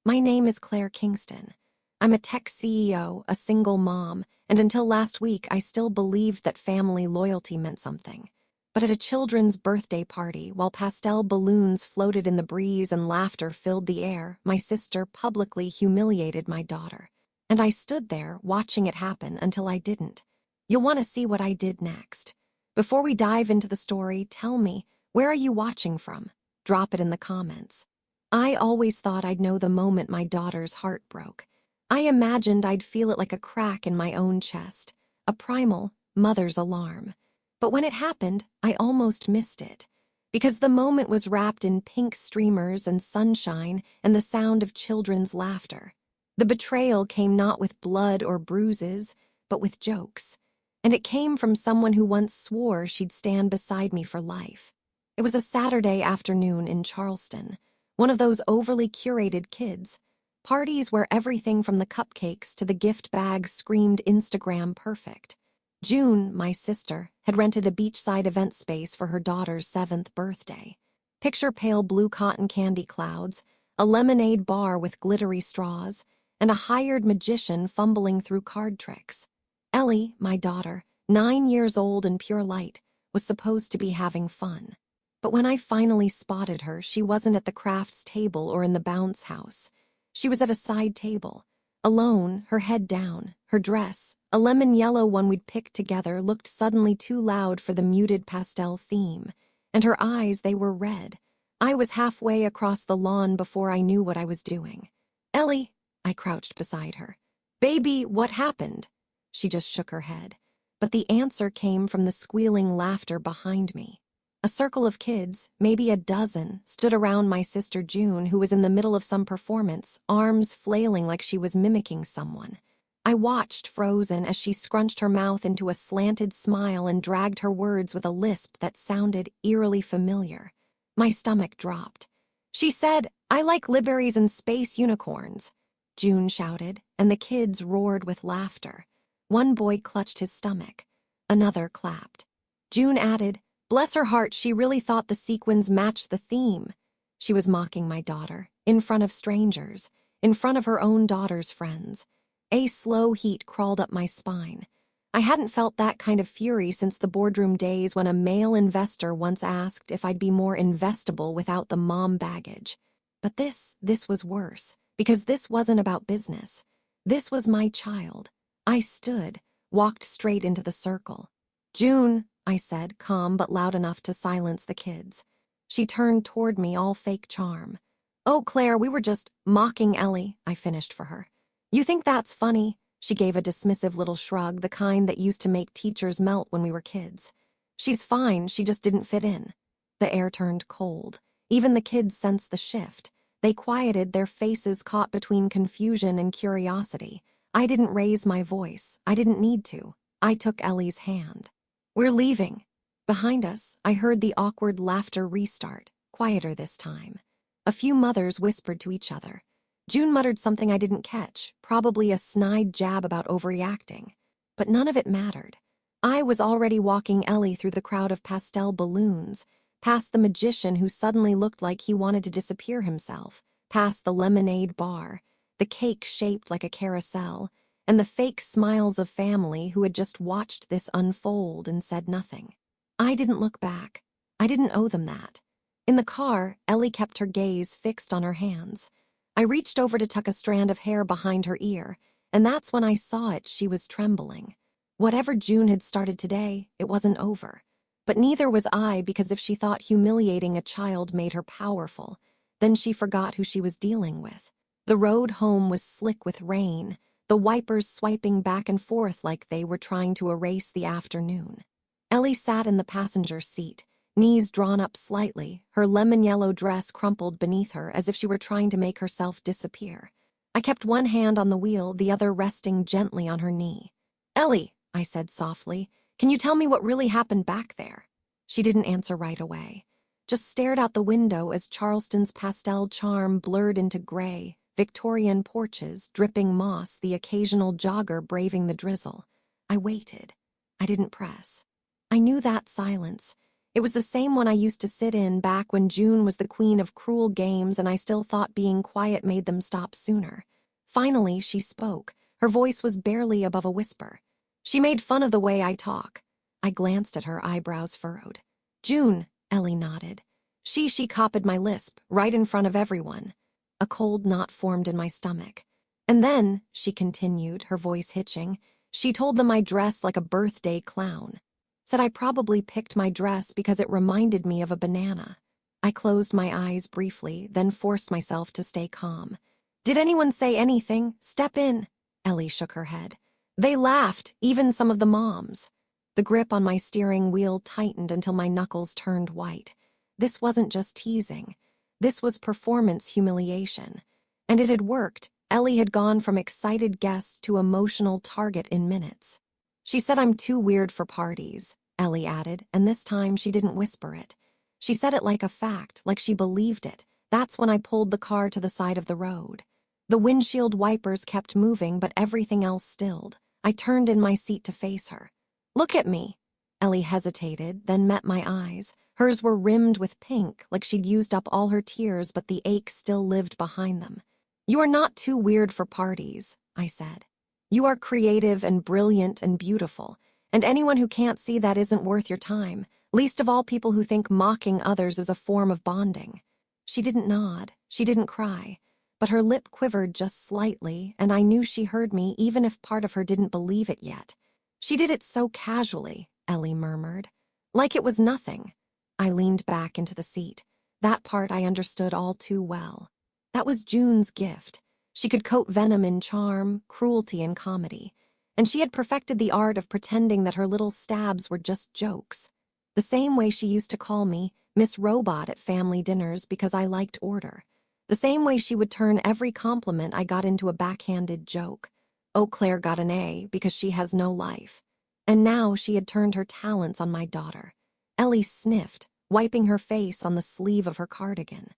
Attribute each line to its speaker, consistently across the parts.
Speaker 1: My name is Claire Kingston. I'm a tech CEO, a single mom, and until last week I still believed that family loyalty meant something. But at a children's birthday party, while pastel balloons floated in the breeze and laughter filled the air, my sister publicly humiliated my daughter. And I stood there, watching it happen until I didn't. You'll want to see what I did next. Before we dive into the story, tell me, where are you watching from? Drop it in the comments. I always thought I'd know the moment my daughter's heart broke. I imagined I'd feel it like a crack in my own chest, a primal mother's alarm. But when it happened, I almost missed it, because the moment was wrapped in pink streamers and sunshine and the sound of children's laughter. The betrayal came not with blood or bruises, but with jokes. And it came from someone who once swore she'd stand beside me for life. It was a Saturday afternoon in Charleston, one of those overly curated kids. Parties where everything from the cupcakes to the gift bags screamed Instagram perfect. June, my sister, had rented a beachside event space for her daughter's 7th birthday. Picture pale blue cotton candy clouds, a lemonade bar with glittery straws, and a hired magician fumbling through card tricks. Ellie, my daughter, 9 years old and pure light, was supposed to be having fun. But when I finally spotted her, she wasn't at the crafts table or in the bounce house. She was at a side table, alone, her head down. Her dress, a lemon yellow one we'd picked together, looked suddenly too loud for the muted pastel theme. And her eyes, they were red. I was halfway across the lawn before I knew what I was doing. Ellie, I crouched beside her. Baby, what happened? She just shook her head. But the answer came from the squealing laughter behind me. A circle of kids, maybe a dozen, stood around my sister June, who was in the middle of some performance, arms flailing like she was mimicking someone. I watched, frozen, as she scrunched her mouth into a slanted smile and dragged her words with a lisp that sounded eerily familiar. My stomach dropped. She said, "I like liberties and space unicorns," June shouted, and the kids roared with laughter. One boy clutched his stomach. Another clapped. June added, "Bless her heart, she really thought the sequins matched the theme." She was mocking my daughter, in front of strangers, in front of her own daughter's friends. A slow heat crawled up my spine. I hadn't felt that kind of fury since the boardroom days when a male investor once asked if I'd be more investable without the mom baggage. But this was worse, because this wasn't about business. This was my child. I stood, walked straight into the circle. "June," I said, calm but loud enough to silence the kids. She turned toward me, all fake charm. "Oh, Claire, we were just mocking Ellie," I finished for her. "You think that's funny?" She gave a dismissive little shrug, the kind that used to make teachers melt when we were kids. "She's fine, she just didn't fit in." The air turned cold. Even the kids sensed the shift. They quieted, their faces caught between confusion and curiosity. I didn't raise my voice. I didn't need to. I took Ellie's hand. "We're leaving." Behind us, I heard the awkward laughter restart, quieter this time. A few mothers whispered to each other. June muttered something I didn't catch, probably a snide jab about overreacting. But none of it mattered. I was already walking Ellie through the crowd of pastel balloons, past the magician who suddenly looked like he wanted to disappear himself, past the lemonade bar, the cake shaped like a carousel, and the fake smiles of family who had just watched this unfold and said nothing. I didn't look back. I didn't owe them that. In the car, Ellie kept her gaze fixed on her hands. I reached over to tuck a strand of hair behind her ear, and that's when I saw it. She was trembling. Whatever June had started today, it wasn't over. But neither was I, because if she thought humiliating a child made her powerful, then she forgot who she was dealing with. The road home was slick with rain, the wipers swiping back and forth like they were trying to erase the afternoon. Ellie sat in the passenger seat, knees drawn up slightly, her lemon-yellow dress crumpled beneath her as if she were trying to make herself disappear. I kept one hand on the wheel, the other resting gently on her knee. "Ellie," I said softly, "can you tell me what really happened back there?" She didn't answer right away, just stared out the window as Charleston's pastel charm blurred into gray, Victorian porches, dripping moss, the occasional jogger braving the drizzle. I waited. I didn't press. I knew that silence. It was the same one I used to sit in back when June was the queen of cruel games and I still thought being quiet made them stop sooner. Finally, she spoke. Her voice was barely above a whisper. She made fun of the way I talk. I glanced at her, eyebrows furrowed. June, Ellie nodded. She copied my lisp, right in front of everyone. A cold knot formed in my stomach. And then, she continued, her voice hitching, she told them I dressed like a birthday clown. Said I probably picked my dress because it reminded me of a banana. I closed my eyes briefly, then forced myself to stay calm. Did anyone say anything? Step in. Ellie shook her head. They laughed, even some of the moms. The grip on my steering wheel tightened until my knuckles turned white. This wasn't just teasing. This was performance humiliation. And it had worked. Ellie had gone from excited guest to emotional target in minutes. She said I'm too weird for parties, Ellie added, and this time she didn't whisper it. She said it like a fact, like she believed it. That's when I pulled the car to the side of the road. The windshield wipers kept moving, but everything else stilled. I turned in my seat to face her. Look at me. Ellie hesitated, then met my eyes. Hers were rimmed with pink, like she'd used up all her tears, but the ache still lived behind them. You are not too weird for parties, I said. You are creative and brilliant and beautiful, and anyone who can't see that isn't worth your time, least of all people who think mocking others is a form of bonding. She didn't nod, she didn't cry, but her lip quivered just slightly, and I knew she heard me even if part of her didn't believe it yet. She did it so casually, Ellie murmured. Like it was nothing. I leaned back into the seat. That part I understood all too well. That was June's gift. She could coat venom in charm, cruelty in comedy, and she had perfected the art of pretending that her little stabs were just jokes. The same way she used to call me Miss Robot at family dinners because I liked order. The same way she would turn every compliment I got into a backhanded joke. Eau Claire got an A because she has no life. And now she had turned her talents on my daughter. Ellie sniffed, wiping her face on the sleeve of her cardigan.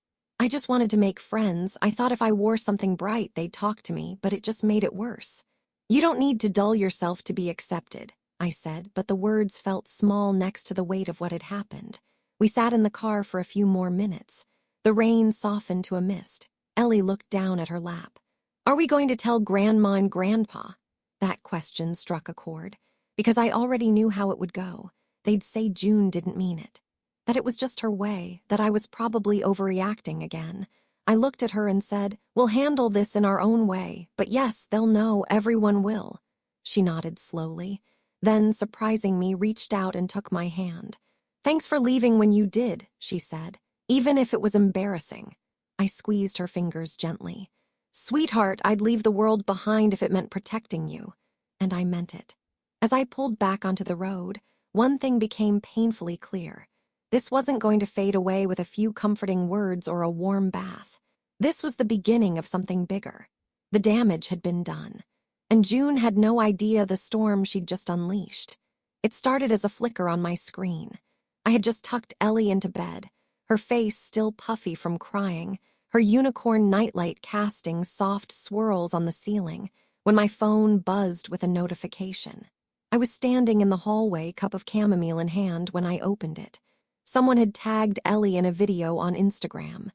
Speaker 1: I just wanted to make friends. I thought if I wore something bright, they'd talk to me, but it just made it worse. You don't need to dull yourself to be accepted, I said, but the words felt small next to the weight of what had happened. We sat in the car for a few more minutes. The rain softened to a mist. Ellie looked down at her lap. Are we going to tell Grandma and Grandpa? That question struck a chord, because I already knew how it would go. They'd say June didn't mean it. That it was just her way, that I was probably overreacting again. I looked at her and said, we'll handle this in our own way, but yes, they'll know, everyone will. She nodded slowly, then, surprising me, reached out and took my hand. Thanks for leaving when you did, she said, even if it was embarrassing. I squeezed her fingers gently. Sweetheart, I'd leave the world behind if it meant protecting you. And I meant it. As I pulled back onto the road, one thing became painfully clear. This wasn't going to fade away with a few comforting words or a warm bath. This was the beginning of something bigger. The damage had been done, and June had no idea the storm she'd just unleashed. It started as a flicker on my screen. I had just tucked Ellie into bed, her face still puffy from crying, her unicorn nightlight casting soft swirls on the ceiling, when my phone buzzed with a notification. I was standing in the hallway, cup of chamomile in hand, when I opened it. Someone had tagged Ellie in a video on Instagram.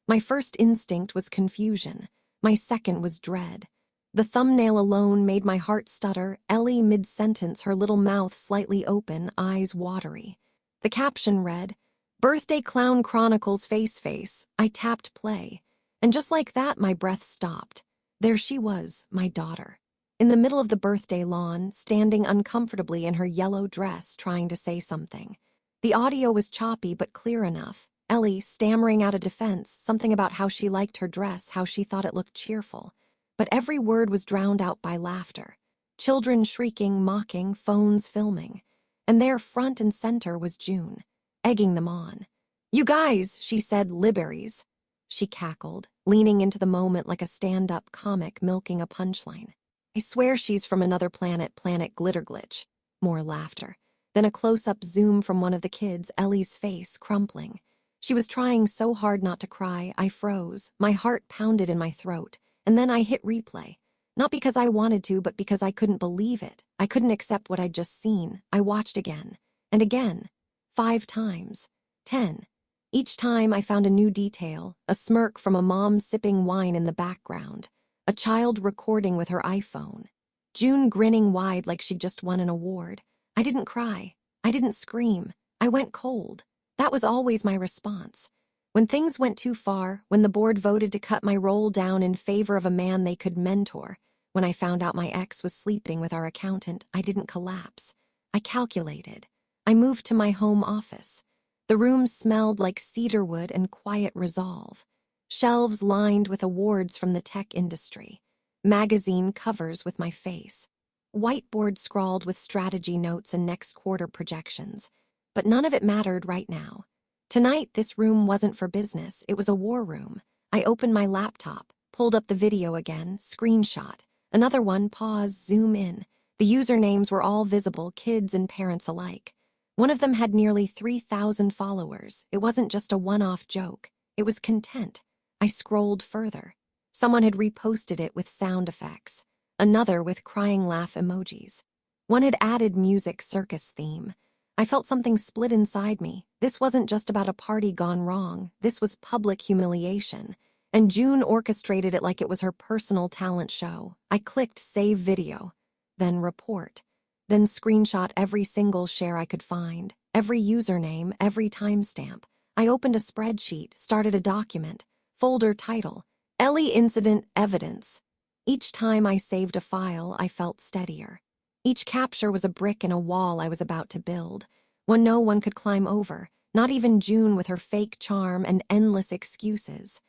Speaker 1: My first instinct was confusion. My second was dread. The thumbnail alone made my heart stutter, Ellie mid-sentence, her little mouth slightly open, eyes watery. The caption read, Birthday Clown Chronicles Face. I tapped play. And just like that, my breath stopped. There she was, my daughter. In the middle of the birthday lawn, standing uncomfortably in her yellow dress, trying to say something. The audio was choppy but clear enough. Ellie stammering out a defense, something about how she liked her dress, how she thought it looked cheerful. But every word was drowned out by laughter. Children shrieking, mocking, phones filming. And there, front and center, was June, egging them on. You guys, she said, liberties. She cackled, leaning into the moment like a stand-up comic milking a punchline. I swear she's from another planet, Planet Glitterglitch. More laughter. Then a close-up zoom from one of the kids, Ellie's face, crumpling. She was trying so hard not to cry, I froze. My heart pounded in my throat. And then I hit replay. Not because I wanted to, but because I couldn't believe it. I couldn't accept what I'd just seen. I watched again. And again. 5 times. 10. Each time I found a new detail, a smirk from a mom sipping wine in the background, a child recording with her iPhone, June grinning wide like she'd just won an award. I didn't cry. I didn't scream. I went cold. That was always my response. When things went too far, when the board voted to cut my role down in favor of a man they could mentor, when I found out my ex was sleeping with our accountant, I didn't collapse. I calculated. I moved to my home office. The room smelled like cedarwood and quiet resolve. Shelves lined with awards from the tech industry. Magazine covers with my face. Whiteboard scrawled with strategy notes and next quarter projections. But none of it mattered right now. Tonight, this room wasn't for business. It was a war room. I opened my laptop, pulled up the video again, screenshot. Another one, pause, zoom in. The usernames were all visible, kids and parents alike. One of them had nearly 3,000 followers. It wasn't just a one-off joke. It was content. I scrolled further. Someone had reposted it with sound effects. Another with crying laugh emojis. One had added music circus theme. I felt something split inside me. This wasn't just about a party gone wrong. This was public humiliation. And June orchestrated it like it was her personal talent show. I clicked save video, then report, then screenshot every single share I could find, every username, every timestamp. I opened a spreadsheet, started a document, folder title, Ellie Incident Evidence. Each time I saved a file, I felt steadier. Each capture was a brick in a wall I was about to build, one no one could climb over, not even June with her fake charm and endless excuses.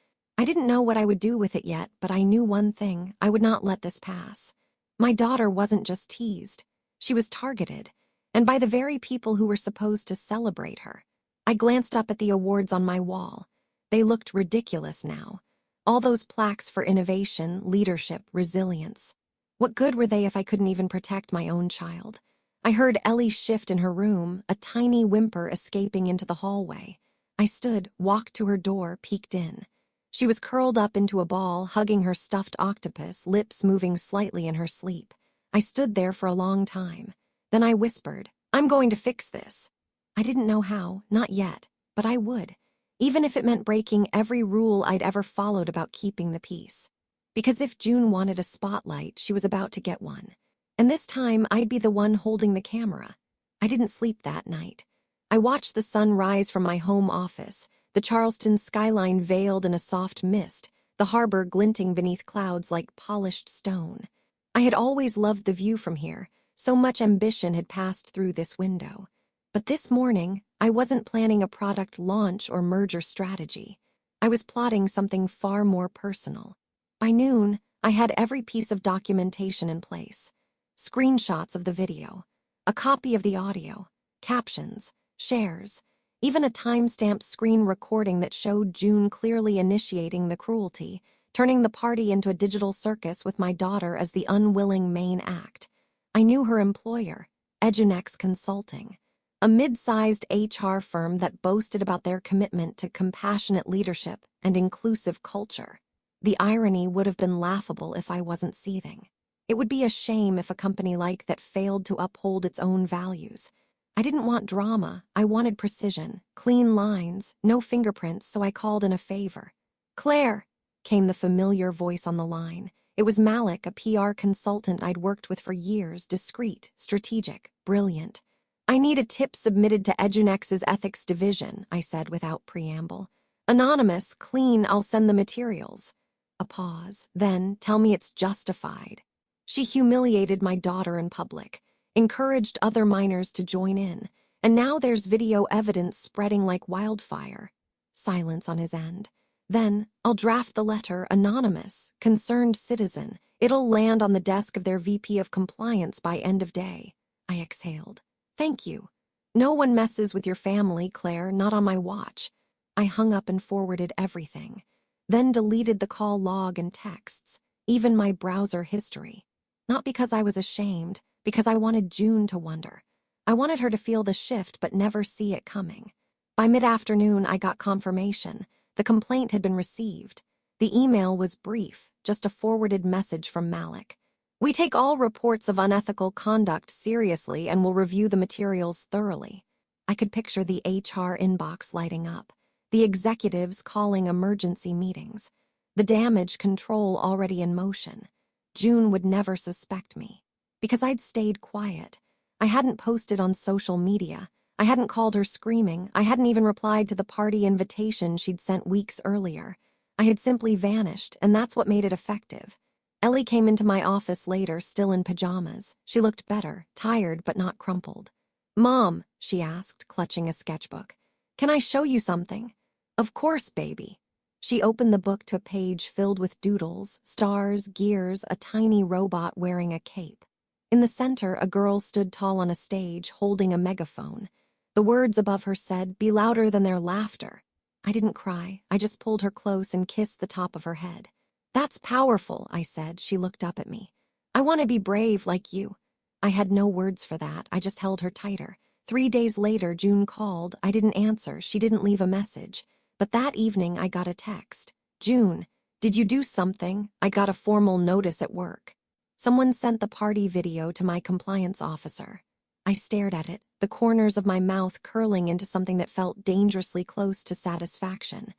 Speaker 1: I didn't know what I would do with it yet, but I knew one thing: I would not let this pass. My daughter wasn't just teased. She was targeted, and by the very people who were supposed to celebrate her. I glanced up at the awards on my wall. They looked ridiculous now. All those plaques for innovation, leadership, resilience. What good were they if I couldn't even protect my own child? I heard Ellie shift in her room, a tiny whimper escaping into the hallway. I stood, walked to her door, peeked in. She was curled up into a ball, hugging her stuffed octopus, lips moving slightly in her sleep. I stood there for a long time. Then I whispered, "I'm going to fix this." I didn't know how, not yet, but I would, even if it meant breaking every rule I'd ever followed about keeping the peace. Because if June wanted a spotlight, she was about to get one. And this time, I'd be the one holding the camera. I didn't sleep that night. I watched the sun rise from my home office, the Charleston skyline veiled in a soft mist, the harbor glinting beneath clouds like polished stone. I had always loved the view from here. So much ambition had passed through this window. But this morning, I wasn't planning a product launch or merger strategy. I was plotting something far more personal. By noon, I had every piece of documentation in place. Screenshots of the video, a copy of the audio, captions, shares, even a timestamped screen recording that showed June clearly initiating the cruelty, turning the party into a digital circus with my daughter as the unwilling main act. I knew her employer, Edunex Consulting, a mid-sized HR firm that boasted about their commitment to compassionate leadership and inclusive culture. The irony would have been laughable if I wasn't seething. It would be a shame if a company like that failed to uphold its own values. I didn't want drama. I wanted precision, clean lines, no fingerprints, so I called in a favor. "Claire," came the familiar voice on the line. It was Malik, a PR consultant I'd worked with for years, discreet, strategic, brilliant. "I need a tip submitted to Edunex's ethics division," I said without preamble. "Anonymous, clean, I'll send the materials." A pause, then, "Tell me it's justified." She humiliated my daughter in public, encouraged other minors to join in, and now there's video evidence spreading like wildfire. Silence on his end. Then, "I'll draft the letter, anonymous, concerned citizen. It'll land on the desk of their VP of compliance by end of day." I exhaled. "Thank you. No one messes with your family, Claire, not on my watch." I hung up and forwarded everything, then deleted the call log and texts, even my browser history. Not because I was ashamed, because I wanted June to wonder. I wanted her to feel the shift but never see it coming. By mid-afternoon, I got confirmation. The complaint had been received. The email was brief, just a forwarded message from Malik. "We take all reports of unethical conduct seriously and will review the materials thoroughly." I could picture the HR inbox lighting up, the executives calling emergency meetings, the damage control already in motion. June would never suspect me. Because I'd stayed quiet. I hadn't posted on social media. I hadn't called her screaming. I hadn't even replied to the party invitation she'd sent weeks earlier. I had simply vanished, and that's what made it effective. Ellie came into my office later, still in pajamas. She looked better, tired but not crumpled. "Mom," she asked, clutching a sketchbook, "can I show you something?" "Of course, baby." She opened the book to a page filled with doodles, stars, gears, a tiny robot wearing a cape. In the center, a girl stood tall on a stage, holding a megaphone. The words above her said, "Be louder than their laughter." I didn't cry. I just pulled her close and kissed the top of her head. "That's powerful," I said. She looked up at me. "I want to be brave like you." I had no words for that. I just held her tighter. 3 days later, June called. I didn't answer. She didn't leave a message. But that evening, I got a text. "June, did you do something? I got a formal notice at work." Someone sent the party video to my compliance officer. I stared at it, the corners of my mouth curling into something that felt dangerously close to satisfaction.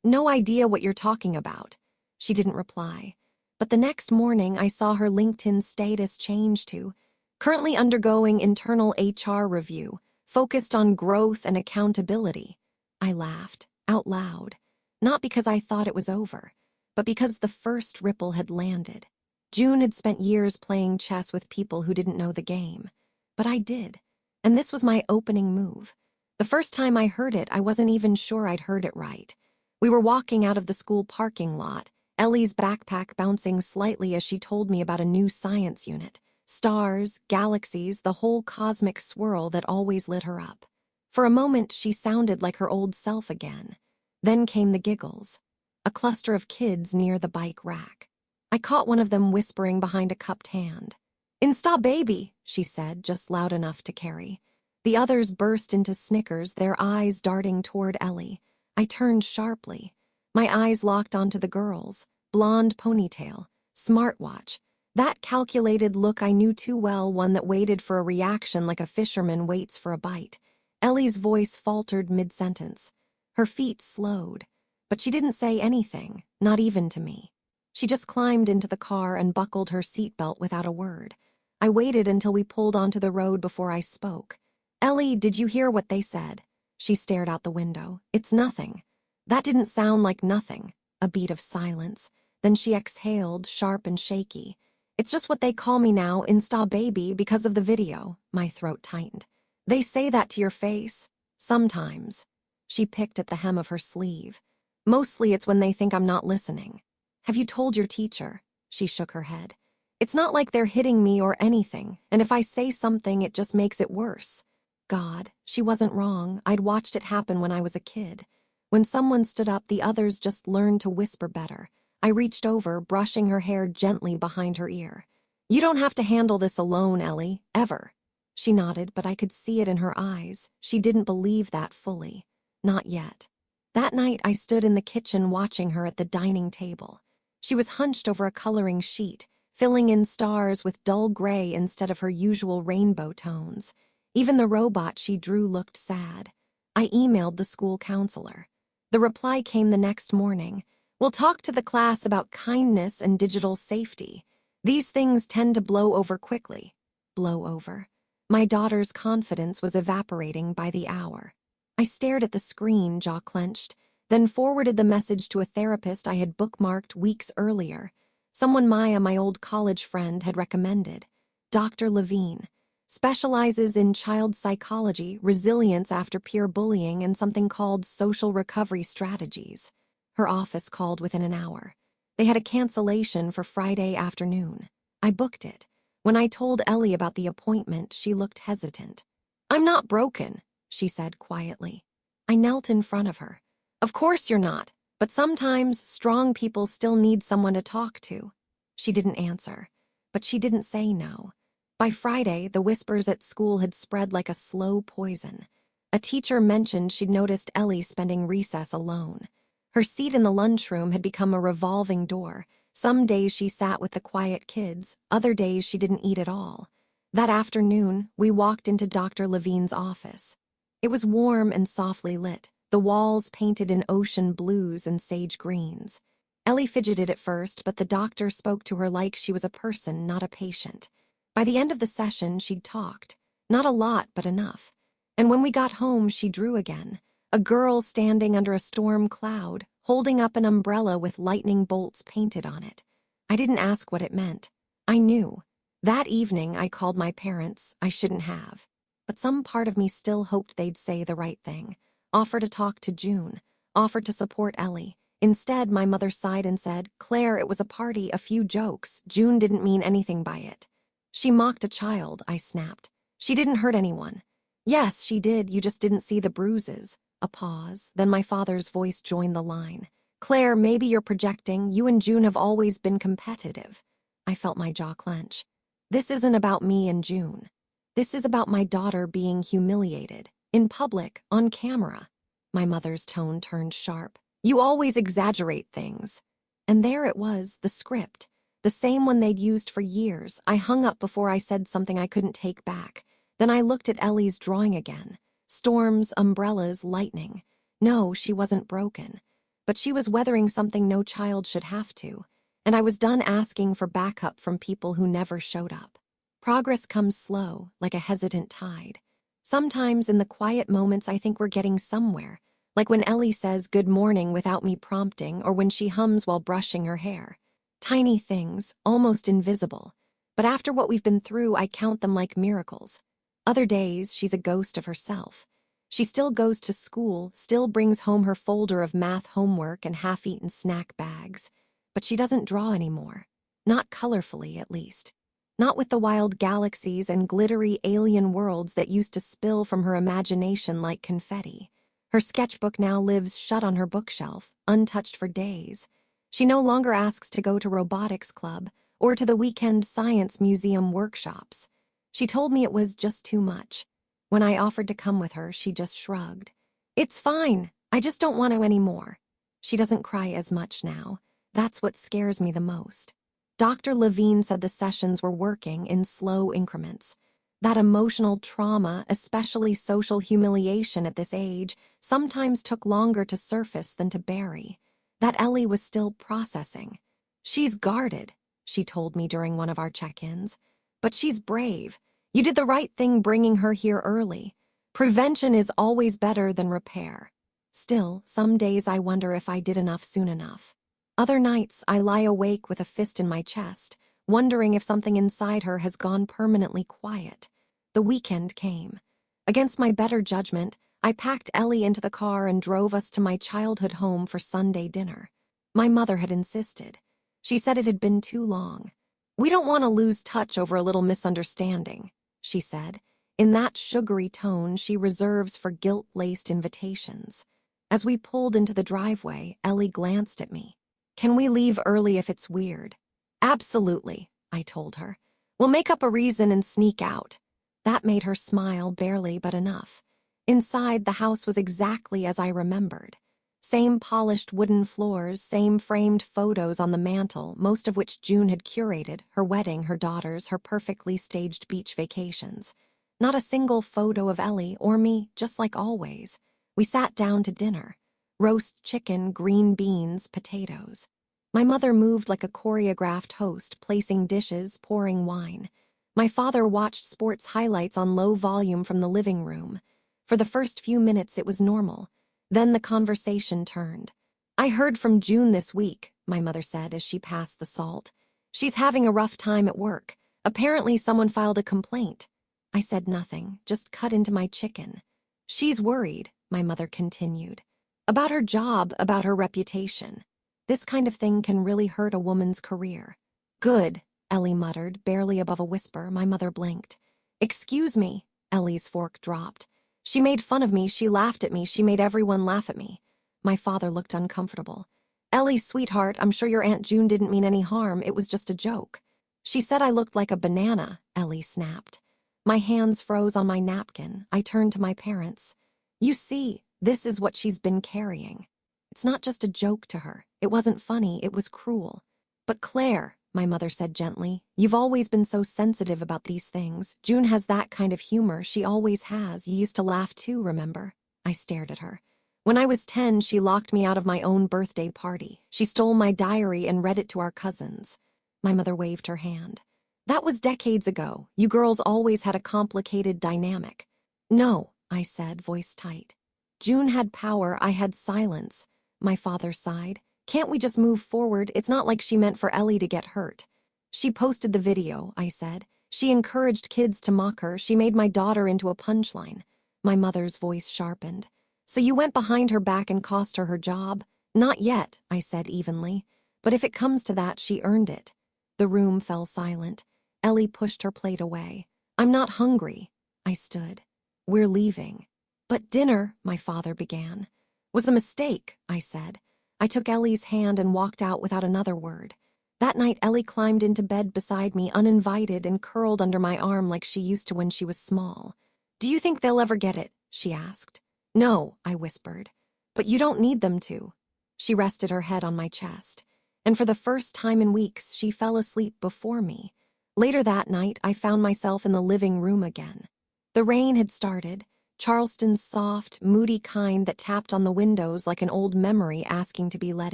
Speaker 1: No idea what you're talking about." She didn't reply. But the next morning, I saw her LinkedIn status change to, "Currently undergoing internal HR review, focused on growth and accountability." I laughed, out loud. Not because I thought it was over, but because the first ripple had landed. June had spent years playing chess with people who didn't know the game. But I did, and this was my opening move. The first time I heard it, I wasn't even sure I'd heard it right. We were walking out of the school parking lot, Ellie's backpack bouncing slightly as she told me about a new science unit. Stars, galaxies, the whole cosmic swirl that always lit her up. For a moment, she sounded like her old self again. Then came the giggles. A cluster of kids near the bike rack. I caught one of them whispering behind a cupped hand. "Insta baby," she said, just loud enough to carry. The others burst into snickers, their eyes darting toward Ellie. I turned sharply. My eyes locked onto the girls. Blonde ponytail, smartwatch. That calculated look I knew too well, one that waited for a reaction like a fisherman waits for a bite. Ellie's voice faltered mid-sentence. Her feet slowed. But she didn't say anything, not even to me. She just climbed into the car and buckled her seatbelt without a word. I waited until we pulled onto the road before I spoke. "Ellie, did you hear what they said?" She stared out the window. "It's nothing." That didn't sound like nothing. A beat of silence. Then she exhaled, sharp and shaky. "It's just what they call me now, Insta baby, because of the video." My throat tightened. "They say that to your face?" "Sometimes." She picked at the hem of her sleeve. "Mostly it's when they think I'm not listening." "Have you told your teacher?" She shook her head. "It's not like they're hitting me or anything, and if I say something, it just makes it worse." God, she wasn't wrong. I'd watched it happen when I was a kid. When someone stood up, the others just learned to whisper better. I reached over, brushing her hair gently behind her ear. "You don't have to handle this alone, Ellie, ever." She nodded, but I could see it in her eyes. She didn't believe that fully. Not yet. That night, I stood in the kitchen watching her at the dining table. She was hunched over a coloring sheet, filling in stars with dull gray instead of her usual rainbow tones. Even the robot she drew looked sad. I emailed the school counselor. The reply came the next morning. "We'll talk to the class about kindness and digital safety. These things tend to blow over quickly." Blow over. My daughter's confidence was evaporating by the hour. I stared at the screen, jaw clenched, then forwarded the message to a therapist I had bookmarked weeks earlier. Someone Maya, my old college friend, had recommended. Dr. Levine. Specializes in child psychology, resilience after peer bullying, and something called social recovery strategies. Her office called within an hour. They had a cancellation for Friday afternoon. I booked it. When I told Ellie about the appointment, she looked hesitant. "I'm not broken," she said quietly. I knelt in front of her. "Of course you're not, but sometimes strong people still need someone to talk to." She didn't answer, but she didn't say no. By Friday, the whispers at school had spread like a slow poison. A teacher mentioned she'd noticed Ellie spending recess alone. Her seat in the lunchroom had become a revolving door. Some days she sat with the quiet kids, other days she didn't eat at all. That afternoon, we walked into Dr. Levine's office. It was warm and softly lit, the walls painted in ocean blues and sage greens. Ellie fidgeted at first, but the doctor spoke to her like she was a person, not a patient. By the end of the session, she'd talked. Not a lot, but enough. And when we got home, she drew again. A girl standing under a storm cloud, holding up an umbrella with lightning bolts painted on it. I didn't ask what it meant. I knew. That evening, I called my parents. I shouldn't have. But some part of me still hoped they'd say the right thing. Offer to talk to June. Offer to support Ellie. Instead, my mother sighed and said, "Claire, it was a party, a few jokes. June didn't mean anything by it." "She mocked a child," I snapped. "She didn't hurt anyone." "Yes, she did, you just didn't see the bruises." A pause, then my father's voice joined the line. "Claire, maybe you're projecting. You and June have always been competitive." I felt my jaw clench. "This isn't about me and June. This is about my daughter being humiliated. In public, on camera." My mother's tone turned sharp. "You always exaggerate things." And there it was, the script. The same one they'd used for years. I hung up before I said something I couldn't take back. Then I looked at Ellie's drawing again. Storms, umbrellas, lightning. No, she wasn't broken. But she was weathering something no child should have to. And I was done asking for backup from people who never showed up. Progress comes slow, like a hesitant tide. Sometimes in the quiet moments I think we're getting somewhere, like when Ellie says good morning without me prompting, or when she hums while brushing her hair. Tiny things, almost invisible. But after what we've been through, I count them like miracles. Other days, she's a ghost of herself. She still goes to school, still brings home her folder of math homework and half-eaten snack bags. But she doesn't draw anymore. Not colorfully, at least. Not with the wild galaxies and glittery alien worlds that used to spill from her imagination like confetti. Her sketchbook now lives shut on her bookshelf, untouched for days. She no longer asks to go to robotics club or to the weekend science museum workshops. She told me it was just too much. When I offered to come with her, she just shrugged. "It's fine. I just don't want to anymore." She doesn't cry as much now. That's what scares me the most. Dr. Levine said the sessions were working in slow increments. That emotional trauma, especially social humiliation at this age, sometimes took longer to surface than to bury. That Ellie was still processing. "She's guarded," she told me during one of our check-ins. "But she's brave. You did the right thing bringing her here early. Prevention is always better than repair." Still, some days I wonder if I did enough soon enough. Other nights, I lie awake with a fist in my chest, wondering if something inside her has gone permanently quiet. The weekend came. Against my better judgment, I packed Ellie into the car and drove us to my childhood home for Sunday dinner. My mother had insisted. She said it had been too long. "We don't want to lose touch over a little misunderstanding," she said, in that sugary tone she reserves for guilt-laced invitations. As we pulled into the driveway, Ellie glanced at me. "Can we leave early if it's weird?" "Absolutely," I told her. "We'll make up a reason and sneak out." That made her smile, barely, but enough. Inside, the house was exactly as I remembered. Same polished wooden floors, same framed photos on the mantel, most of which June had curated, her wedding, her daughters, her perfectly staged beach vacations. Not a single photo of Ellie or me, just like always. We sat down to dinner. Roast chicken, green beans, potatoes. My mother moved like a choreographed host, placing dishes, pouring wine. My father watched sports highlights on low volume from the living room. For the first few minutes it was normal. Then the conversation turned. "I heard from June this week," my mother said as she passed the salt. "She's having a rough time at work. Apparently someone filed a complaint." I said nothing, just cut into my chicken. "She's worried," my mother continued. "About her job, about her reputation. This kind of thing can really hurt a woman's career." "Good," Ellie muttered, barely above a whisper. My mother blinked. "Excuse me." Ellie's fork dropped. "She made fun of me, she laughed at me, she made everyone laugh at me." My father looked uncomfortable. "Ellie, sweetheart, I'm sure your Aunt June didn't mean any harm, it was just a joke." "She said I looked like a banana," Ellie snapped. My hands froze on my napkin. I turned to my parents. "You see, this is what she's been carrying. It's not just a joke to her. It wasn't funny, it was cruel." "But Claire," my mother said gently. You've always been so sensitive about these things. June has that kind of humor. She always has. You used to laugh too, remember? I stared at her. When I was 10, she locked me out of my own birthday party. She stole my diary and read it to our cousins. My mother waved her hand. That was decades ago. You girls always had a complicated dynamic. No, I said, voice tight. June had power, I had silence. My father sighed. Can't we just move forward? It's not like she meant for Ellie to get hurt. She posted the video, I said. She encouraged kids to mock her. She made my daughter into a punchline. My mother's voice sharpened. So you went behind her back and cost her her job? Not yet, I said evenly. But if it comes to that, she earned it. The room fell silent. Ellie pushed her plate away. I'm not hungry. I stood. We're leaving. But dinner, my father began. Was a mistake, I said. I took Ellie's hand and walked out without another word. That night, Ellie climbed into bed beside me, uninvited, and curled under my arm like she used to when she was small. Do you think they'll ever get it? She asked. No, I whispered. But you don't need them to. She rested her head on my chest. And for the first time in weeks, she fell asleep before me. Later that night, I found myself in the living room again. The rain had started, Charleston's soft, moody kind that tapped on the windows like an old memory asking to be let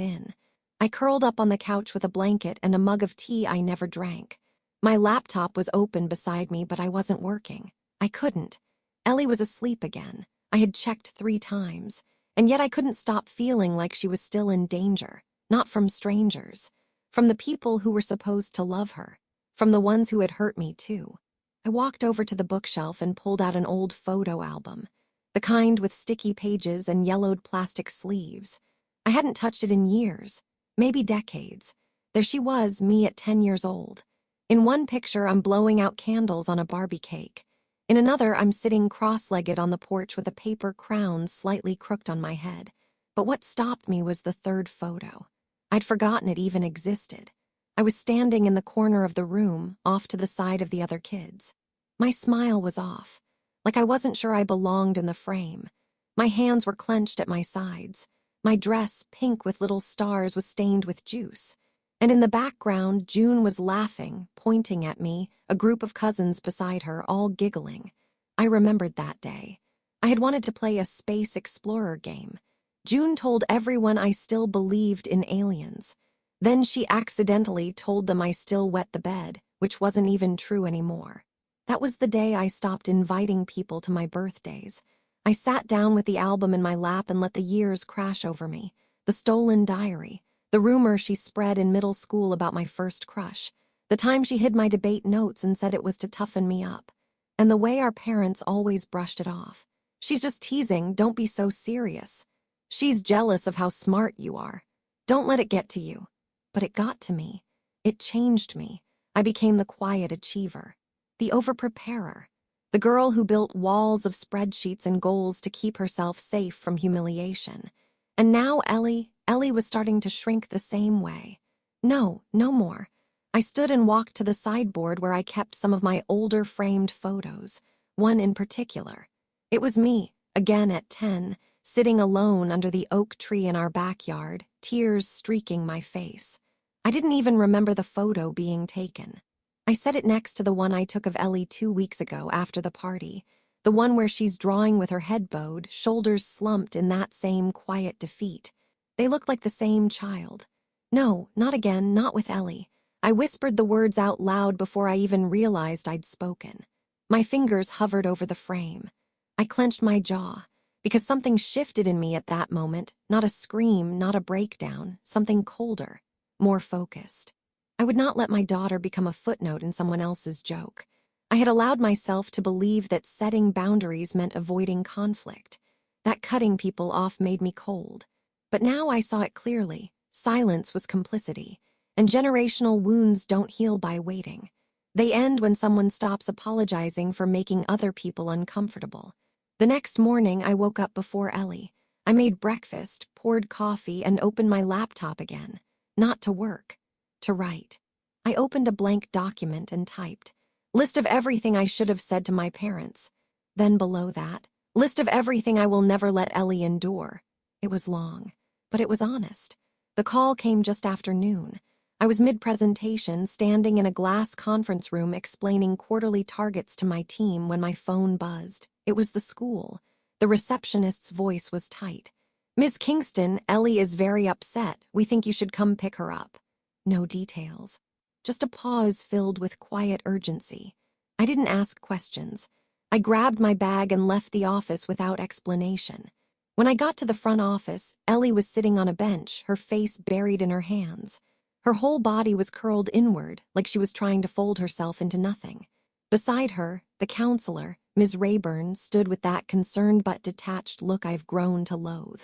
Speaker 1: in. I curled up on the couch with a blanket and a mug of tea I never drank. My laptop was open beside me, but I wasn't working. I couldn't. Ellie was asleep again. I had checked 3 times, and yet I couldn't stop feeling like she was still in danger. Not from strangers. From the people who were supposed to love her. From the ones who had hurt me, too. I walked over to the bookshelf and pulled out an old photo album. The kind with sticky pages and yellowed plastic sleeves. I hadn't touched it in years. Maybe decades. There she was, me at 10 years old. In one picture, I'm blowing out candles on a Barbie cake. In another, I'm sitting cross-legged on the porch with a paper crown slightly crooked on my head. But what stopped me was the third photo. I'd forgotten it even existed. I was standing in the corner of the room, off to the side of the other kids. My smile was off, like I wasn't sure I belonged in the frame. My hands were clenched at my sides. My dress, pink with little stars, was stained with juice. And in the background, June was laughing, pointing at me, a group of cousins beside her, all giggling. I remembered that day. I had wanted to play a space explorer game. June told everyone I still believed in aliens. Then she accidentally told them I still wet the bed, which wasn't even true anymore. That was the day I stopped inviting people to my birthdays. I sat down with the album in my lap and let the years crash over me. The stolen diary, the rumor she spread in middle school about my first crush, the time she hid my debate notes and said it was to toughen me up, and the way our parents always brushed it off. She's just teasing, don't be so serious. She's jealous of how smart you are. Don't let it get to you. But it got to me. It changed me. I became the quiet achiever, the overpreparer, the girl who built walls of spreadsheets and goals to keep herself safe from humiliation. And now Ellie was starting to shrink the same way. No more. I stood and walked to the sideboard where I kept some of my older framed photos, one in particular. It was me, again at 10, sitting alone under the oak tree in our backyard, tears streaking my face. I didn't even remember the photo being taken. I set it next to the one I took of Ellie 2 weeks ago after the party, the one where she's drawing with her head bowed, shoulders slumped in that same quiet defeat. They looked like the same child. No, not again, not with Ellie. I whispered the words out loud before I even realized I'd spoken. My fingers hovered over the frame. I clenched my jaw, because something shifted in me at that moment, not a scream, not a breakdown, something colder, more focused. I would not let my daughter become a footnote in someone else's joke. I had allowed myself to believe that setting boundaries meant avoiding conflict, that cutting people off made me cold. But now I saw it clearly. Silence was complicity, and generational wounds don't heal by waiting. They end when someone stops apologizing for making other people uncomfortable. The next morning, I woke up before Ellie. I made breakfast, poured coffee, and opened my laptop again. Not to work, to write. I opened a blank document and typed, list of everything I should have said to my parents. Then below that, list of everything I will never let Ellie endure. It was long, but it was honest. The call came just after noon. I was mid-presentation, standing in a glass conference room explaining quarterly targets to my team when my phone buzzed. It was the school. The receptionist's voice was tight. "Miss Kingston, Ellie is very upset. We think you should come pick her up." No details. Just a pause filled with quiet urgency. I didn't ask questions. I grabbed my bag and left the office without explanation. When I got to the front office, Ellie was sitting on a bench, her face buried in her hands. Her whole body was curled inward, like she was trying to fold herself into nothing. Beside her, the counselor, Ms. Rayburn, stood with that concerned but detached look I've grown to loathe.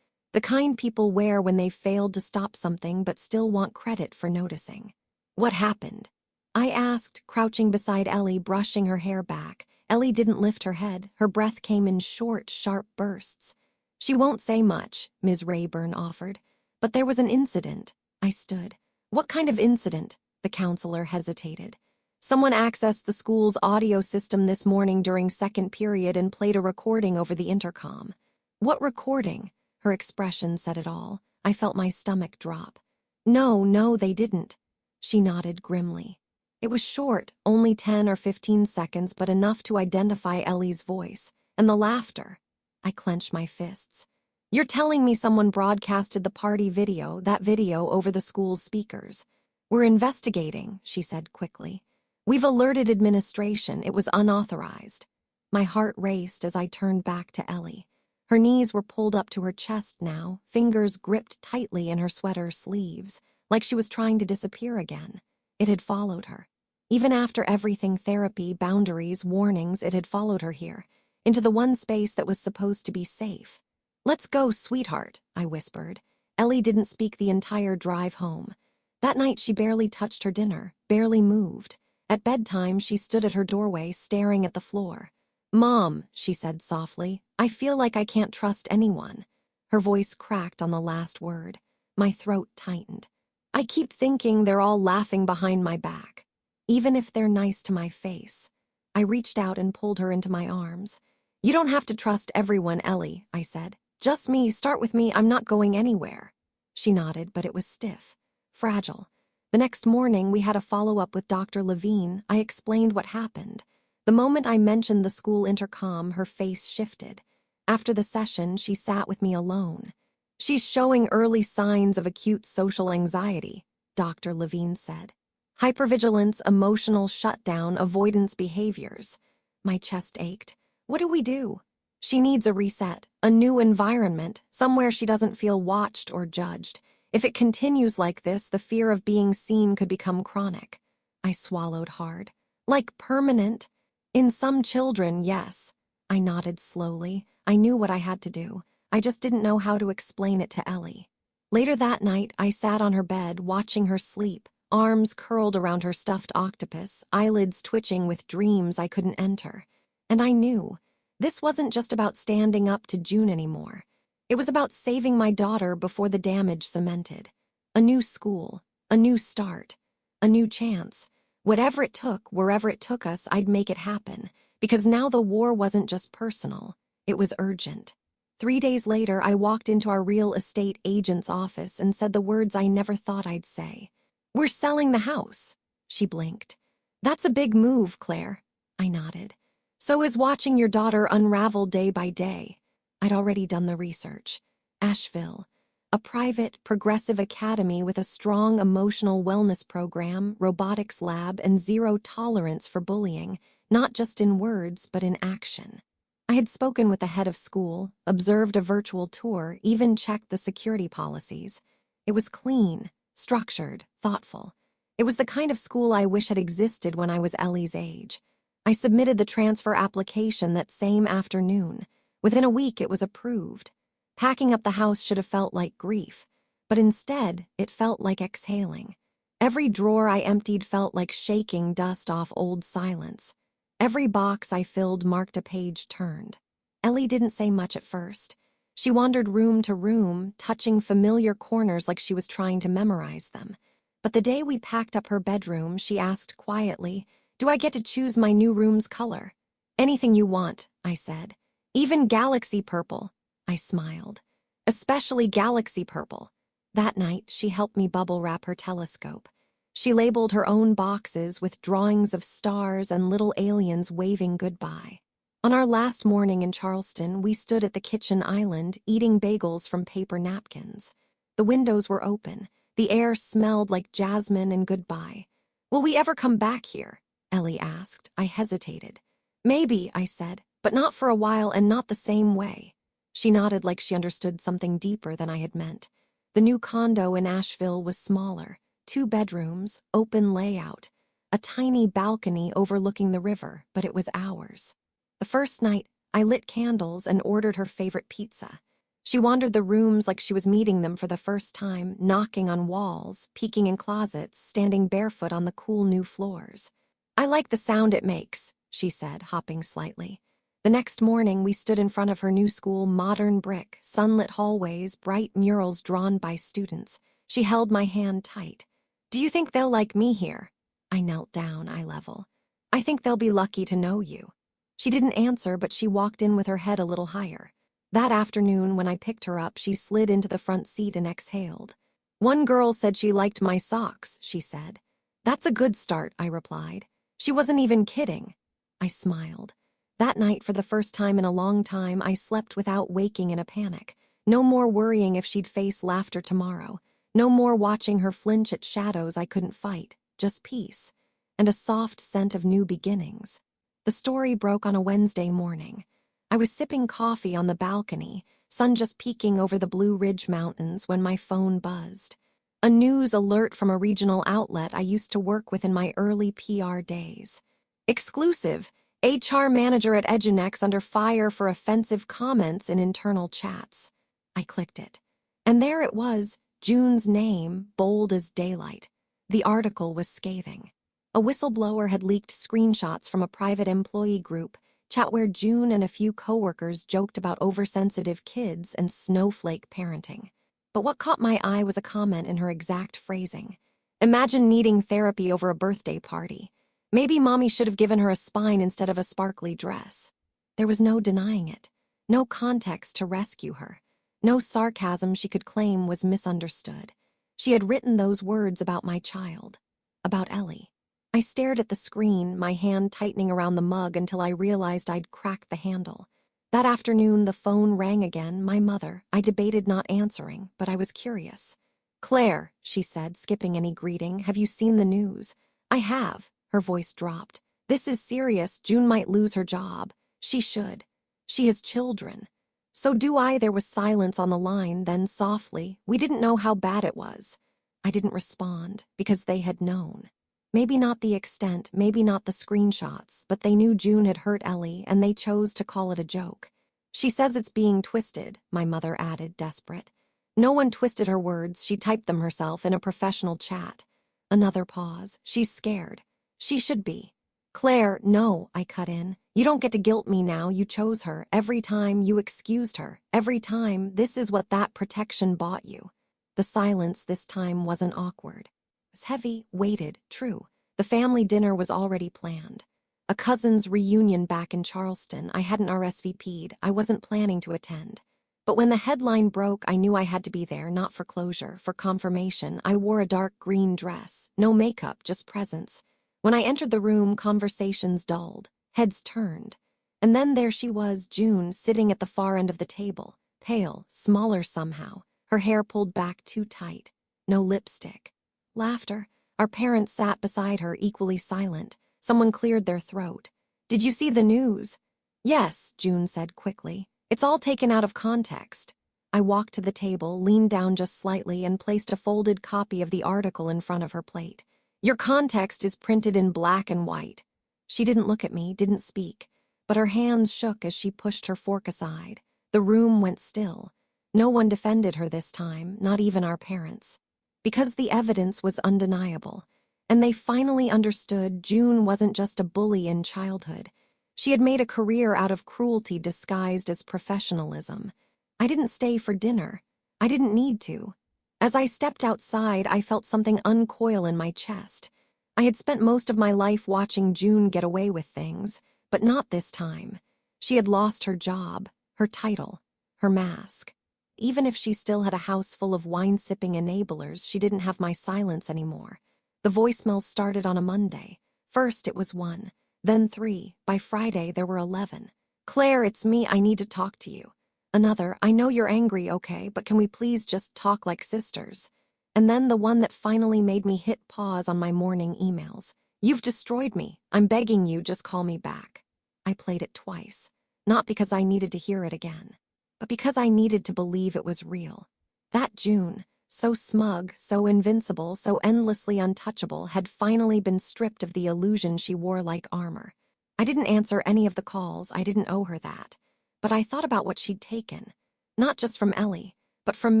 Speaker 1: The kind people wear when they've failed to stop something but still want credit for noticing. "What happened?" I asked, crouching beside Ellie, brushing her hair back. Ellie didn't lift her head. Her breath came in short, sharp bursts. "She won't say much," Ms. Rayburn offered. "But there was an incident." I stood. "What kind of incident?" The counselor hesitated. "Someone accessed the school's audio system this morning during second period and played a recording over the intercom." "What recording?" Her expression said it all. I felt my stomach drop. No, they didn't." She nodded grimly. It was short, only 10 or 15 seconds, but enough to identify Ellie's voice. And the laughter. I clenched my fists. "You're telling me someone broadcasted the party video, that video, over the school's speakers?" "We're investigating," she said quickly. "We've alerted administration. It was unauthorized." My heart raced as I turned back to Ellie. Her knees were pulled up to her chest now, fingers gripped tightly in her sweater sleeves, like she was trying to disappear again. It had followed her. Even after everything, therapy, boundaries, warnings, it had followed her here, into the one space that was supposed to be safe. "Let's go, sweetheart," I whispered. Ellie didn't speak the entire drive home. That night she barely touched her dinner, barely moved. At bedtime, she stood at her doorway, staring at the floor. "Mom," she said softly, "I feel like I can't trust anyone." Her voice cracked on the last word. My throat tightened. "I keep thinking they're all laughing behind my back, even if they're nice to my face." I reached out and pulled her into my arms. "You don't have to trust everyone, Ellie," I said. "Just me, start with me, I'm not going anywhere." She nodded, but it was stiff, fragile. The next morning, we had a follow-up with Dr. Levine. I explained what happened. The moment I mentioned the school intercom, her face shifted. After the session, she sat with me alone. "She's showing early signs of acute social anxiety," Dr. Levine said. "Hypervigilance, emotional shutdown, avoidance behaviors." My chest ached. "What do we do?" "She needs a reset, a new environment, somewhere she doesn't feel watched or judged. If it continues like this, the fear of being seen could become chronic." I swallowed hard. "Like permanent?" "In some children, yes." I nodded slowly. I knew what I had to do. I just didn't know how to explain it to Ellie. Later that night, I sat on her bed, watching her sleep, arms curled around her stuffed octopus, eyelids twitching with dreams I couldn't enter. And I knew. This wasn't just about standing up to June anymore. It was about saving my daughter before the damage cemented. A new school, a new start, a new chance. Whatever it took, wherever it took us, I'd make it happen. Because now the war wasn't just personal. It was urgent. 3 days later, I walked into our real estate agent's office and said the words I never thought I'd say. "We're selling the house." She blinked. "That's a big move, Claire." I nodded. "So is watching your daughter unravel day by day." I'd already done the research. Asheville. A private, progressive academy with a strong emotional wellness program, robotics lab, and zero tolerance for bullying, not just in words, but in action. I had spoken with the head of school, observed a virtual tour, even checked the security policies. It was clean, structured, thoughtful. It was the kind of school I wish had existed when I was Ellie's age. I submitted the transfer application that same afternoon. Within a week, it was approved. Packing up the house should have felt like grief, but instead, it felt like exhaling. Every drawer I emptied felt like shaking dust off old silence. Every box I filled marked a page turned. Ellie didn't say much at first. She wandered room to room, touching familiar corners like she was trying to memorize them. But the day we packed up her bedroom, she asked quietly, "Do I get to choose my new room's color?" "Anything you want," I said. "Even galaxy purple." I smiled. "Especially galaxy purple." That night, she helped me bubble wrap her telescope. She labeled her own boxes with drawings of stars and little aliens waving goodbye. On our last morning in Charleston, we stood at the kitchen island eating bagels from paper napkins. The windows were open. The air smelled like jasmine and goodbye. "Will we ever come back here?" Ellie asked. I hesitated. "Maybe," I said, "but not for a while and not the same way." She nodded like she understood something deeper than I had meant. The new condo in Asheville was smaller. 2 bedrooms, open layout, a tiny balcony overlooking the river, but it was ours. The first night, I lit candles and ordered her favorite pizza. She wandered the rooms like she was meeting them for the first time, knocking on walls, peeking in closets, standing barefoot on the cool new floors. "I like the sound it makes," she said, hopping slightly. The next morning, we stood in front of her new school, modern brick, sunlit hallways, bright murals drawn by students. She held my hand tight. "Do you think they'll like me here?" I knelt down, eye level. "I think they'll be lucky to know you." She didn't answer, but she walked in with her head a little higher. That afternoon, when I picked her up, she slid into the front seat and exhaled. "One girl said she liked my socks," she said. "That's a good start," I replied. She wasn't even kidding. I smiled. That night, for the first time in a long time, I slept without waking in a panic. No more worrying if she'd face laughter tomorrow. No more watching her flinch at shadows I couldn't fight. Just peace. And a soft scent of new beginnings. The story broke on a Wednesday morning. I was sipping coffee on the balcony, sun just peeking over the Blue Ridge Mountains, when my phone buzzed. A news alert from a regional outlet I used to work with in my early PR days. "Exclusive. HR manager at Edunex under fire for offensive comments in internal chats." I clicked it. And there it was, June's name, bold as daylight. The article was scathing. A whistleblower had leaked screenshots from a private employee group, chat where June and a few coworkers joked about oversensitive kids and snowflake parenting. But what caught my eye was a comment in her exact phrasing. "Imagine needing therapy over a birthday party. Maybe mommy should have given her a spine instead of a sparkly dress." There was no denying it. No context to rescue her. No sarcasm she could claim was misunderstood. She had written those words about my child. About Ellie. I stared at the screen, my hand tightening around the mug until I realized I'd cracked the handle. That afternoon, the phone rang again, my mother. I debated not answering, but I was curious. "Claire," she said, skipping any greeting, "have you seen the news?" "I have." Her voice dropped. "This is serious. June might lose her job." "She should. She has children." "So do I." There was silence on the line, then softly, "We didn't know how bad it was." I didn't respond, because they had known. Maybe not the extent, maybe not the screenshots, but they knew June had hurt Ellie, and they chose to call it a joke. "She says it's being twisted," my mother added, desperate. "No one twisted her words. She typed them herself in a professional chat." Another pause. "She's scared." "She should be." "Claire, no," I cut in. "You don't get to guilt me now. You chose her. Every time you excused her. Every time. This is what that protection bought you." The silence this time wasn't awkward. It was heavy, weighted, true. The family dinner was already planned. A cousin's reunion back in Charleston. I hadn't RSVP'd. I wasn't planning to attend. But when the headline broke, I knew I had to be there, not for closure, for confirmation. I wore a dark green dress. No makeup, just presence. When I entered the room, conversations dulled. Heads turned. And then there she was, June, sitting at the far end of the table. Pale, smaller somehow. Her hair pulled back too tight. No lipstick. Laughter. Our parents sat beside her, equally silent. Someone cleared their throat. "Did you see the news?" "Yes," June said quickly. "It's all taken out of context." I walked to the table, leaned down just slightly, and placed a folded copy of the article in front of her plate. "Your context is printed in black and white." She didn't look at me, didn't speak, but her hands shook as she pushed her fork aside. The room went still. No one defended her this time, not even our parents. Because the evidence was undeniable, and they finally understood June wasn't just a bully in childhood. She had made a career out of cruelty disguised as professionalism. I didn't stay for dinner. I didn't need to. As I stepped outside, I felt something uncoil in my chest. I had spent most of my life watching June get away with things, but not this time. She had lost her job, her title, her mask. Even if she still had a house full of wine-sipping enablers, she didn't have my silence anymore. The voicemails started on a Monday. First it was 1, then 3. By Friday there were 11. "Claire, it's me, I need to talk to you." Another, "I know you're angry, okay, but can we please just talk like sisters?" And then the one that finally made me hit pause on my morning emails. "You've destroyed me. I'm begging you, just call me back." I played it twice, not because I needed to hear it again, but because I needed to believe it was real. That June, so smug, so invincible, so endlessly untouchable, had finally been stripped of the illusion she wore like armor. I didn't answer any of the calls, I didn't owe her that. But I thought about what she'd taken, not just from Ellie, but from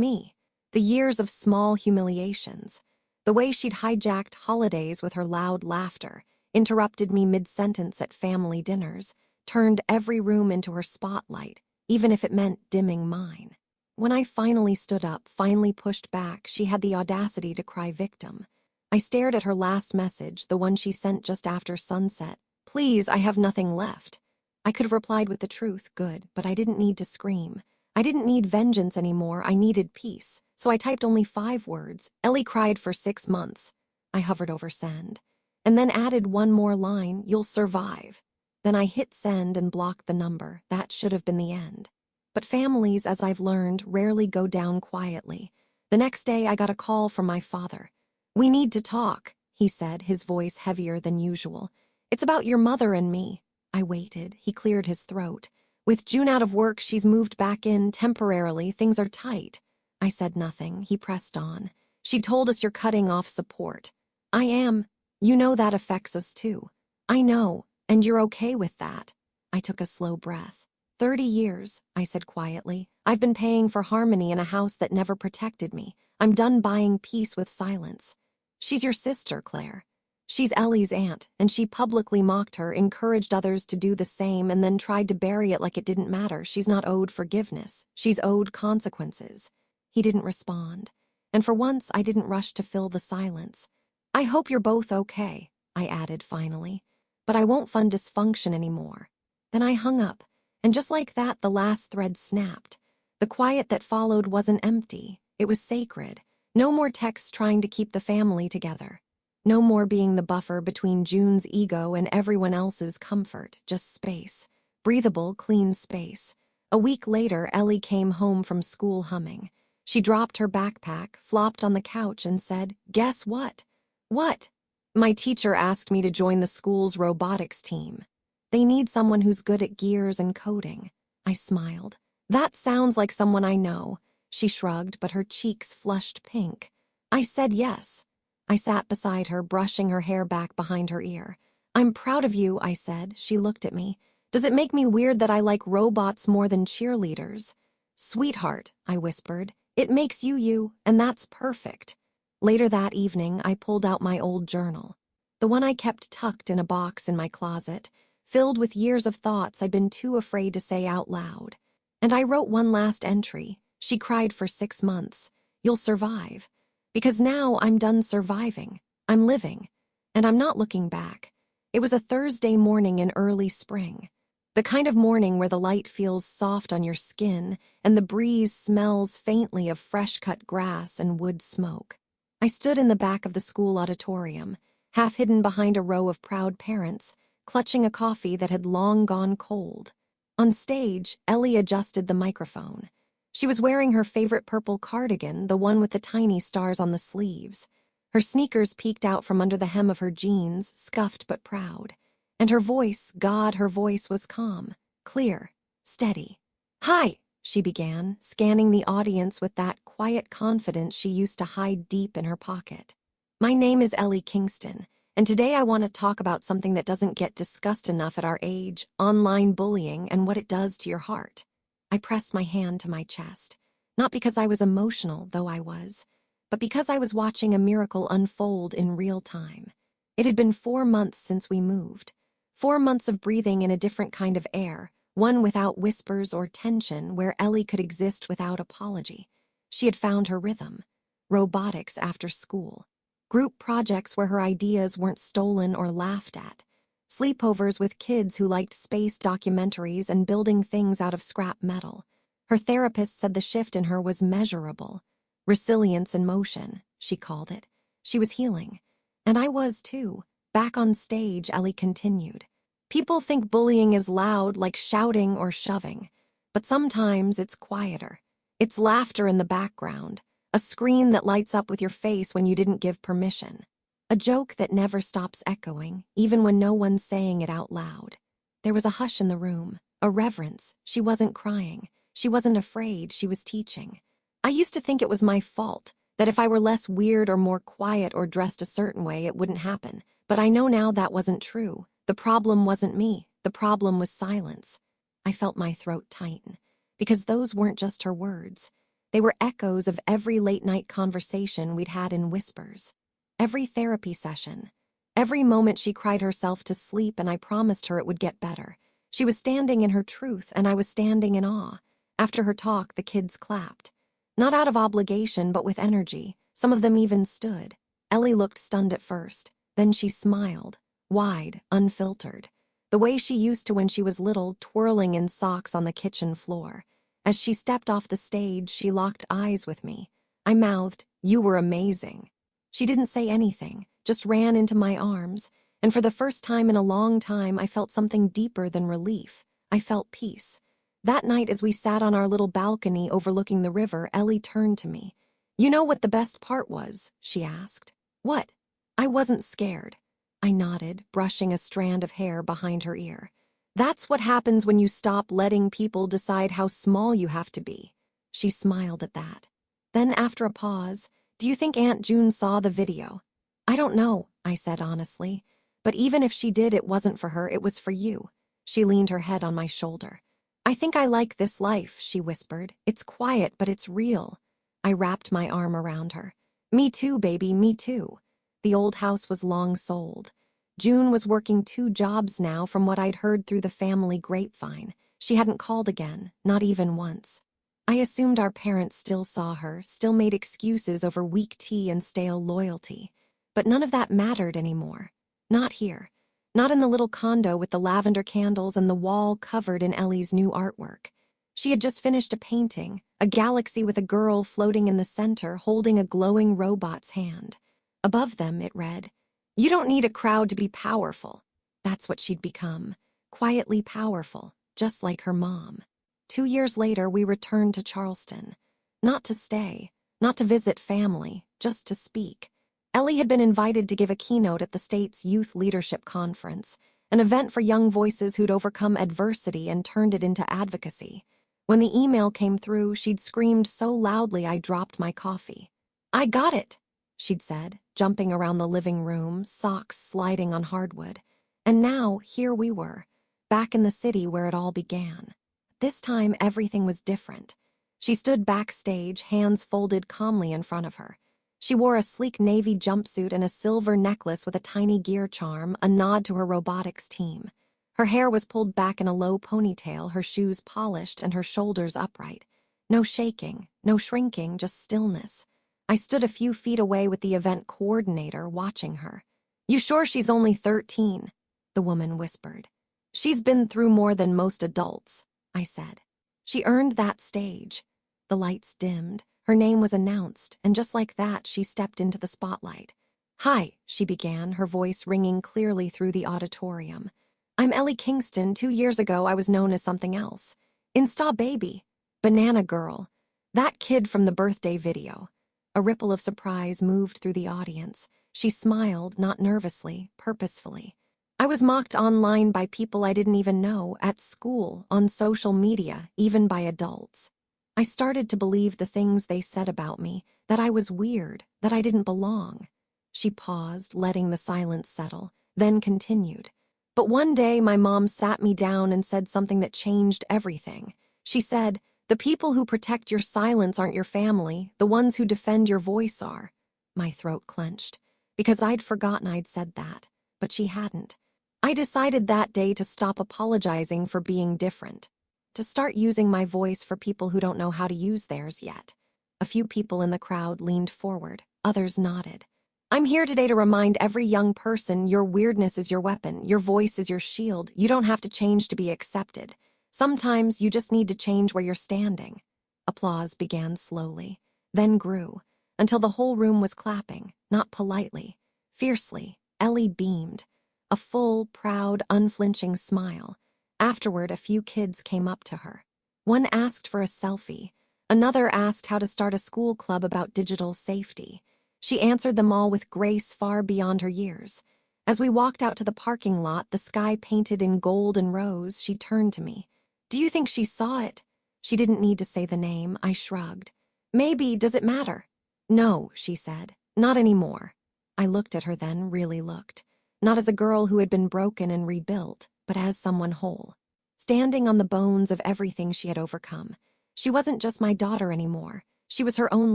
Speaker 1: me. The years of small humiliations, the way she'd hijacked holidays with her loud laughter, interrupted me mid-sentence at family dinners, turned every room into her spotlight, even if it meant dimming mine. When I finally stood up, finally pushed back, she had the audacity to cry victim. I stared at her last message, the one she sent just after sunset. "Please, I have nothing left." I could have replied with the truth, good, but I didn't need to scream. I didn't need vengeance anymore, I needed peace. So I typed only 5 words. "Ellie cried for 6 months. I hovered over send. And then added one more line, "You'll survive." Then I hit send and blocked the number. That should have been the end. But families, as I've learned, rarely go down quietly. The next day I got a call from my father. "We need to talk," he said, his voice heavier than usual. "It's about your mother and me." I waited. He cleared his throat. "With June out of work, she's moved back in temporarily. Things are tight." I said nothing. He pressed on. "She told us you're cutting off support." "I am. You know that affects us too." "I know, and you're okay with that." I took a slow breath. 30 years, I said quietly. "I've been paying for harmony in a house that never protected me. I'm done buying peace with silence." "She's your sister, Claire." "She's Ellie's aunt, and she publicly mocked her, encouraged others to do the same, and then tried to bury it like it didn't matter. She's not owed forgiveness. She's owed consequences." He didn't respond, and for once I didn't rush to fill the silence. "I hope you're both okay," I added finally, "but I won't fund dysfunction anymore." Then I hung up, and just like that the last thread snapped. The quiet that followed wasn't empty, it was sacred. No more texts trying to keep the family together. No more being the buffer between June's ego and everyone else's comfort, just space. Breathable, clean space. A week later, Ellie came home from school humming. She dropped her backpack, flopped on the couch, and said, "Guess what?" "What?" "My teacher asked me to join the school's robotics team. They need someone who's good at gears and coding." I smiled. "That sounds like someone I know." She shrugged, but her cheeks flushed pink. I said yes. I sat beside her, brushing her hair back behind her ear. "I'm proud of you," I said. She looked at me. "Does it make me weird that I like robots more than cheerleaders?" "Sweetheart," I whispered, "it makes you you, and that's perfect." Later that evening, I pulled out my old journal, the one I kept tucked in a box in my closet, filled with years of thoughts I'd been too afraid to say out loud. And I wrote one last entry. "She cried for 6 months. You'll survive." Because now I'm done surviving. I'm living. And I'm not looking back. It was a Thursday morning in early spring. The kind of morning where the light feels soft on your skin and the breeze smells faintly of fresh-cut grass and wood smoke. I stood in the back of the school auditorium, half hidden behind a row of proud parents, clutching a coffee that had long gone cold. On stage, Ellie adjusted the microphone. She was wearing her favorite purple cardigan, the one with the tiny stars on the sleeves. Her sneakers peeked out from under the hem of her jeans, scuffed but proud. And her voice, God, her voice was calm, clear, steady. "Hi," she began, scanning the audience with that quiet confidence she used to hide deep in her pocket. "My name is Ellie Kingston, and today I want to talk about something that doesn't get discussed enough at our age, online bullying and what it does to your heart." I pressed my hand to my chest, not because I was emotional, though I was, but because I was watching a miracle unfold in real time. It had been 4 months since we moved. 4 months of breathing in a different kind of air, one without whispers or tension, where Ellie could exist without apology. She had found her rhythm. Robotics after school. Group projects where her ideas weren't stolen or laughed at. Sleepovers with kids who liked space documentaries and building things out of scrap metal. Her therapist said the shift in her was measurable. Resilience in motion, she called it. She was healing. And I was too. Back on stage, Ellie continued. People think bullying is loud, like shouting or shoving. But sometimes it's quieter. It's laughter in the background, a screen that lights up with your face when you didn't give permission. A joke that never stops echoing, even when no one's saying it out loud. There was a hush in the room, a reverence. She wasn't crying. She wasn't afraid. She was teaching. I used to think it was my fault, that if I were less weird or more quiet or dressed a certain way, it wouldn't happen. But I know now that wasn't true. The problem wasn't me. The problem was silence. I felt my throat tighten, because those weren't just her words. They were echoes of every late-night conversation we'd had in whispers. Every therapy session. Every moment she cried herself to sleep and I promised her it would get better. She was standing in her truth and I was standing in awe. After her talk, the kids clapped. Not out of obligation, but with energy. Some of them even stood. Ellie looked stunned at first. Then she smiled, wide, unfiltered. The way she used to when she was little, twirling in socks on the kitchen floor. As she stepped off the stage, she locked eyes with me. I mouthed, "You were amazing." She didn't say anything, just ran into my arms, and for the first time in a long time, I felt something deeper than relief. I felt peace. That night, as we sat on our little balcony overlooking the river, Ellie turned to me. "You know what the best part was?" she asked. "What?" I wasn't scared. I nodded, brushing a strand of hair behind her ear. "That's what happens when you stop letting people decide how small you have to be." She smiled at that. Then, after a pause, "Do you think Aunt June saw the video?" "I don't know," I said honestly. "But even if she did, it wasn't for her, it was for you." She leaned her head on my shoulder. "I think I like this life," she whispered. "It's quiet, but it's real." I wrapped my arm around her. "Me too, baby, me too." The old house was long sold. June was working 2 jobs now from what I'd heard through the family grapevine. She hadn't called again, not even once. I assumed our parents still saw her, still made excuses over weak tea and stale loyalty. But none of that mattered anymore. Not here. Not in the little condo with the lavender candles and the wall covered in Ellie's new artwork. She had just finished a painting, a galaxy with a girl floating in the center holding a glowing robot's hand. Above them, it read, "You don't need a crowd to be powerful." That's what she'd become, quietly powerful, just like her mom. 2 years later, we returned to Charleston. Not to stay, not to visit family, just to speak. Ellie had been invited to give a keynote at the state's Youth Leadership Conference, an event for young voices who'd overcome adversity and turned it into advocacy. When the email came through, she'd screamed so loudly I dropped my coffee. "I got it," she'd said, jumping around the living room, socks sliding on hardwood. And now, here we were, back in the city where it all began. This time, everything was different. She stood backstage, hands folded calmly in front of her. She wore a sleek navy jumpsuit and a silver necklace with a tiny gear charm, a nod to her robotics team. Her hair was pulled back in a low ponytail, her shoes polished, and her shoulders upright. No shaking, no shrinking, just stillness. I stood a few feet away with the event coordinator, watching her. "You sure she's only 13?" the woman whispered. "She's been through more than most adults," I said. "She earned that stage." The lights dimmed, her name was announced, and just like that, she stepped into the spotlight. "Hi," she began, her voice ringing clearly through the auditorium. "I'm Ellie Kingston. 2 years ago, I was known as something else. Insta Baby. Banana Girl. That kid from the birthday video." A ripple of surprise moved through the audience. She smiled, not nervously, purposefully. "I was mocked online by people I didn't even know, at school, on social media, even by adults. I started to believe the things they said about me, that I was weird, that I didn't belong." She paused, letting the silence settle, then continued. "But one day my mom sat me down and said something that changed everything. She said, 'The people who protect your silence aren't your family, the ones who defend your voice are.'" My throat clenched, because I'd forgotten I'd said that, but she hadn't. I decided that day to stop apologizing for being different, to start using my voice for people who don't know how to use theirs yet. A few people in the crowd leaned forward, others nodded. "I'm here today to remind every young person your weirdness is your weapon, your voice is your shield. You don't have to change to be accepted. Sometimes you just need to change where you're standing." Applause began slowly, then grew, until the whole room was clapping, not politely, Fiercely, Ellie beamed. A full, proud, unflinching smile. Afterward, a few kids came up to her. One asked for a selfie. Another asked how to start a school club about digital safety. She answered them all with grace far beyond her years. As we walked out to the parking lot, the sky painted in gold and rose, she turned to me. "Do you think she saw it?" She didn't need to say the name. I shrugged. "Maybe. Does it matter?" "No," she said. "Not anymore." I looked at her then, really looked. Not as a girl who had been broken and rebuilt, but as someone whole. Standing on the bones of everything she had overcome. She wasn't just my daughter anymore. She was her own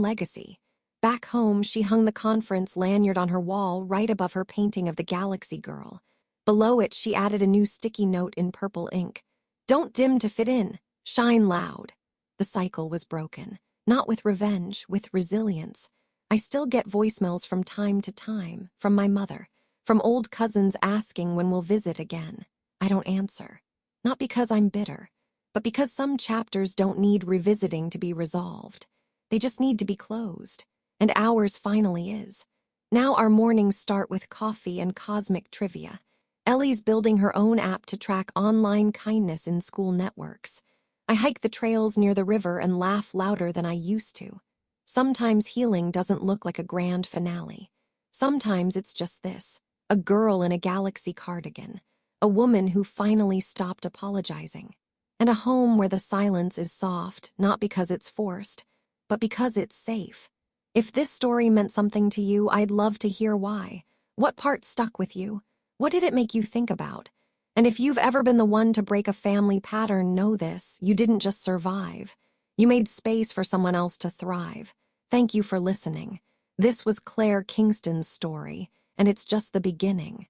Speaker 1: legacy. Back home, she hung the conference lanyard on her wall right above her painting of the Galaxy Girl. Below it, she added a new sticky note in purple ink. "Don't dim to fit in. Shine loud." The cycle was broken. Not with revenge, with resilience. I still get voicemails from time to time, from my mother, from old cousins asking when we'll visit again. I don't answer. Not because I'm bitter, but because some chapters don't need revisiting to be resolved. They just need to be closed. And ours finally is. Now our mornings start with coffee and cosmic trivia. Ellie's building her own app to track online kindness in school networks. I hike the trails near the river and laugh louder than I used to. Sometimes healing doesn't look like a grand finale. Sometimes it's just this: a girl in a Galaxy cardigan, a woman who finally stopped apologizing, and a home where the silence is soft, not because it's forced, but because it's safe. If this story meant something to you, I'd love to hear why. What part stuck with you? What did it make you think about? And if you've ever been the one to break a family pattern, know this: you didn't just survive. You made space for someone else to thrive. Thank you for listening. This was Claire Kingston's story, and it's just the beginning.